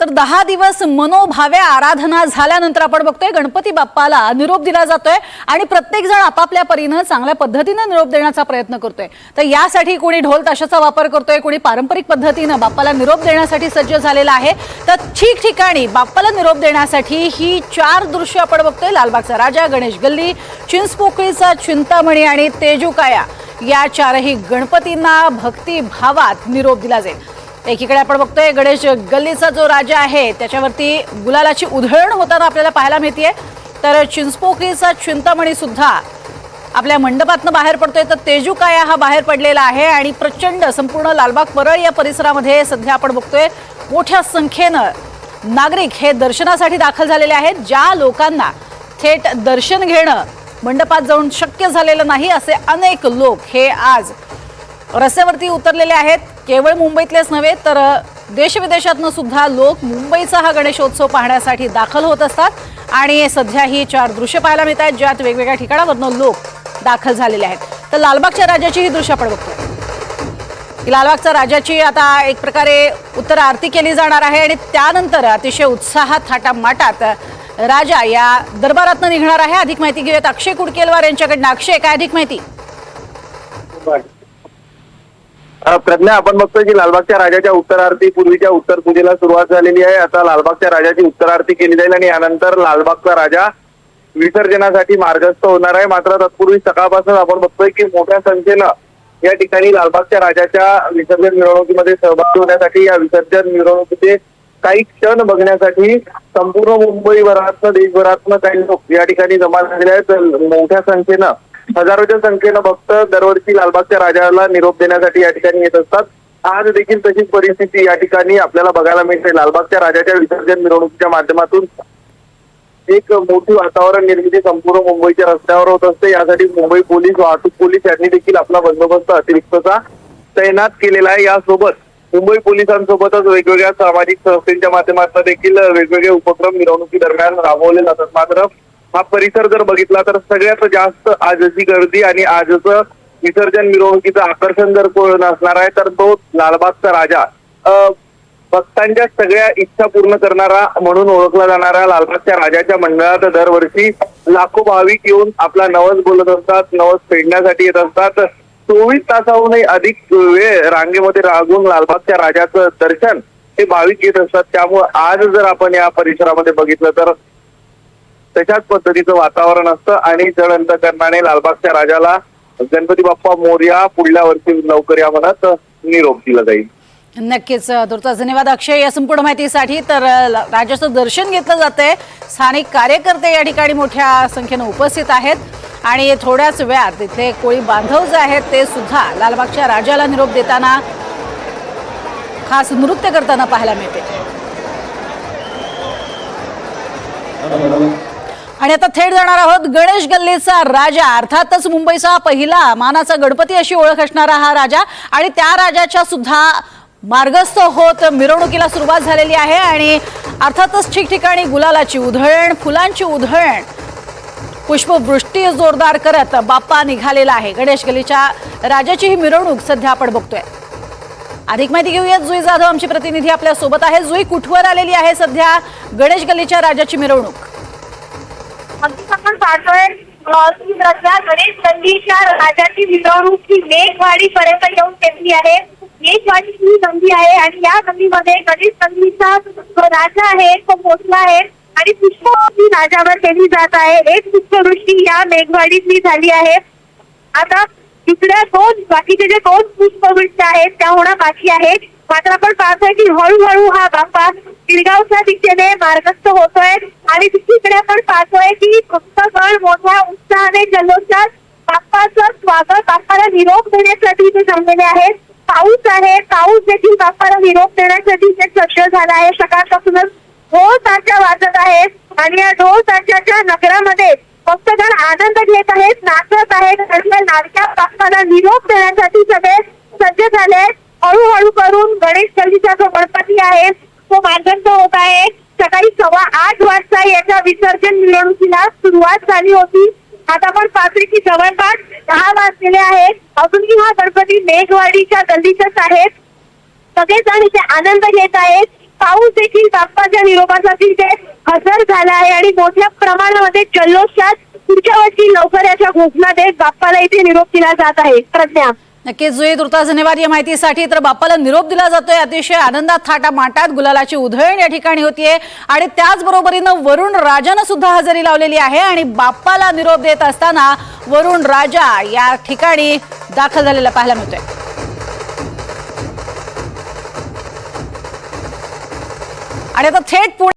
तर 10 दिवस मनोभावे आराधना झाल्यानंतर आपण बघतोय गणपती बाप्पाला निरोप दिला जातोय आणि प्रत्येक जण आपापल्या परीने चांगल्या पद्धतीने निरोप देण्याचा प्रयत्न करतोय। तर यासाठी कोणी ढोल ताशाचा वापर करतोय, कोणी पारंपरिक पद्धतीने बाप्पाला निरोप देण्यासाठी सज्ज झालेला आहे। तर ठिकठिकाणी बाप्पाला निरोप देण्यासाठी ही 4 दृश्य आपण बघतोय। लालबागचा राजा, गणेश गल्ली, चिंचपोकळीचा चिंतामणी आणि तेजूकाया या 4ही गणपतींना भक्ती भावात निरोप दिला जाईल। एकीकडे आपण बघतोय गणेश गल्लीचा जो राजा आहे त्याच्यावरती गुलालाची उधळण होताना आपल्याला पाहायला मिळते। तर चिंचपोकळीचा चिंतामणी सुद्धा आपल्या मंडपातून बाहेर पडतोय। तर तेजूकाया हा बाहेर पडलेला आहे आणि प्रचंड संपूर्ण लालबाग परळ या परिसरामध्ये सध्या आपण बघतोय मोठ्या संख्येने नागरिक हे दर्शनासाठी दाखल झालेले आहेत। ज्या लोकांना थेट दर्शन घेणं मंडपात जाऊन शक्य झालेलं नाही असे अनेक लोक हे आज रस्त्यावरती उतरलेले आहेत। केवळ मुंबईतलेच नव्हे तर देशविदेशातून सुद्धा लोक मुंबईचा हा गणेशोत्सव पाहण्यासाठी दाखल होत असतात आणि सध्या ही 4 दृश्य पाहायला मिळत आहेत ज्यात वेगवेगळ्या ठिकाणावरून लोक दाखल झालेले आहेत। तर लालबागच्या राजाची ही दृश्य आपण बघतोय। लालबागच्या राजाची आता एक प्रकारे उत्तर आरती केली जाणार आहे आणि त्यानंतर अतिशय उत्साहात थाटामाटात राजा या दरबारातून निघणार आहे। अधिक माहिती घेऊयात अक्षय कुडकेलवार यांच्याकडून। अक्षय, काय अधिक माहिती? प्रज्ञा, आपण बघतोय की लालबागच्या राजाच्या उत्तर आरती पूर्वीच्या उत्तर पूजेला सुरुवात झालेली आहे। आता लालबागच्या राजाची उत्तर आरती केली जाईल आणि यानंतर लालबागचा राजा विसर्जनासाठी मार्गस्थ होणार आहे। मात्र तत्पूर्वी सकाळपासून आपण बघतोय की मोठ्या संख्येनं या ठिकाणी लालबागच्या राजाच्या विसर्जन मिरवणुकीमध्ये सहभागी होण्यासाठी, या विसर्जन मिरवणुकीचे काही क्षण बघण्यासाठी संपूर्ण मुंबईभरातनं देशभरातनं काही लोक या ठिकाणी जमा झालेले आहेत। मोठ्या संख्येनं हजारोच्या संख्येनं भक्त दरवर्षी लालबागच्या राजाला निरोप देण्यासाठी या ठिकाणी येत असतात। आज देखील तशीच परिस्थिती या ठिकाणी आपल्याला बघायला मिळते। लालबागच्या राजाच्या विसर्जन मिरवणुकीच्या माध्यमातून एक मोठी वातावरण निर्मिती संपूर्ण मुंबईच्या रस्त्यावर होत असते। यासाठी मुंबई पोलीस, वाहतूक पोलीस यांनी देखील आपला बंदोबस्त अतिरिक्तचा तैनात केलेला आहे। यासोबत मुंबई पोलिसांसोबतच वेगवेगळ्या सामाजिक संस्थेच्या माध्यमातून देखील वेगवेगळे उपक्रम मिरवणुकी दरम्यान राबवले जातात। मात्र हा परिसर जर बघितला तर सगळ्यात जास्त आजची गर्दी आणि आजचं विसर्जन मिरवणुकीचं आकर्षण जर कोण असणार आहे तर तो लालबागचा राजा। भक्तांच्या सगळ्या इच्छा पूर्ण करणारा म्हणून ओळखला जाणारा लालबागच्या राजाच्या मंडळात दरवर्षी लाखो भाविक येऊन आपला नवस बोलत असतात, नवस फेडण्यासाठी येत असतात। 24 तासाहूनही अधिक वेळ रांगेमध्ये राहून लालबागच्या राजाचं दर्शन हे भाविक घेत असतात। त्यामुळे आज जर आपण या परिसरामध्ये बघितलं तर तशाच पद्धतीचं वातावरण असतं आणि जड अंतकरणाने लालबागच्या राजाला गणपती बाप्पा मोरया, पुढल्या वर्षी लवकर या म्हणत निरोप दिला जाईल। नक्कीच, तुर्तास धन्यवाद अक्षय या संपूर्ण माहितीसाठी। तर राजाचं दर्शन घेतलं जातंय, स्थानिक कार्यकर्ते या ठिकाणी मोठ्या संख्येने उपस्थित आहेत आणि थोड्याच वेळात तिथे कोळी बांधव जे आहेत ते सुद्धा लालबागच्या राजाला निरोप देताना खास नृत्य करताना पाहायला मिळते। आणि आता थेट जाणार आहोत गणेश गल्लीचा राजा, अर्थातच मुंबईचा पहिला मानाचा गणपती अशी ओळख असणारा हा राजा आणि त्या राजाच्या सुद्धा मार्गस्थ होत मिरवणुकीला सुरुवात झालेली आहे आणि अर्थातच ठिकठिकाणी गुलालाची उधळण, फुलांची उधळण, पुष्पवृष्टी जोरदार करत बाप्पा निघालेला आहे। गणेश गल्लीच्या राजाची ही मिरवणूक सध्या आपण बघतोय। अधिक माहिती घेऊयात, जुई जाधव आमची प्रतिनिधी आपल्या सोबत आहे। जुई, कुठवर आलेली आहे सध्या गणेश गल्लीच्या राजाची मिरवणूक? आपण पाहतोय गणेश गल्लीच्या राजाची मिरवणूक ही मेघवाडी पर्यंत येऊन पोहोचली आहे। मेघवाडी ही गल्ली आहे आणि या गल्लीमध्ये गणेश गल्लीचा जो राजा आहे तो पोहोचला आहे आणि पुष्पवृष्टी राजावर केली जात आहे। एक पुष्पवृष्टी या मेघवाडीतली झाली आहे। आता तिसऱ्या बाकीचे जे 2 पुष्पवृष्टी आहेत त्या होणं बाकी आहेत। मात्र आपण पाहतोय की हळूहळू हा बाप्पा गिरगावच्या दिशेने मार्गस्थ होतोय आणि दुसरीकडे आपण पाहतोय की भक्तगण मोठ्या उत्साहाने जल्लोषात बाप्पाचं स्वागत, बाप्पाला निरोप देण्यासाठी ते जमलेले आहेत। पाऊस आहे, पाऊस देखील बाप्पाला निरोप देण्यासाठी ते सज्ज झाला आहे। सकाळपासूनच ढोल ताशा वाजत आहेत आणि या ढोल ताशाच्या नगरामध्ये भक्तगण आनंद घेत आहेत, नाचत आहेत आणि लाडक्या बाप्पाला निरोप देण्यासाठी सगळे सज्ज झाले आहेत। हळूहळू करून गणेश गल्लीचा जो गणपती आहे तो मार्गस्थ होत आहे। सकाळी 8:15 वाजता याच्या विसर्जन मिरवणुकीला सुरुवात झाली होती। आता आपण पाहतोय की जवळपास 10 वाजलेले आहेत। अजूनही हा गणपती मेघवाडीच्या गल्लीतच आहे। सगळेजण इथे आनंद घेत आहेत। पाऊस देखील बाप्पाच्या निरोपासाठी ते हजर झाला आहे आणि मोठ्या प्रमाणामध्ये जल्लोषात पुढच्या वर्षी लवकर याच्या घोषणा देत बाप्पाला इथे निरोप दिला जात आहे. प्रज्ञा. नक्कीच जुई, तुर्तास धन्यवाद या माहितीसाठी. तर बाप्पाला निरोप दिला जातोय, अतिशय आनंदात थाटामाटात गुलालाची उधळण या ठिकाणी होतीये आणि त्याचबरोबरीनं वरुण राजानं सुद्धा हजेरी लावलेली आहे आणि बाप्पाला निरोप देत असताना वरुण राजा या ठिकाणी दाखल झालेला पाहायला मिळतोय. आणि आता थेट पुणे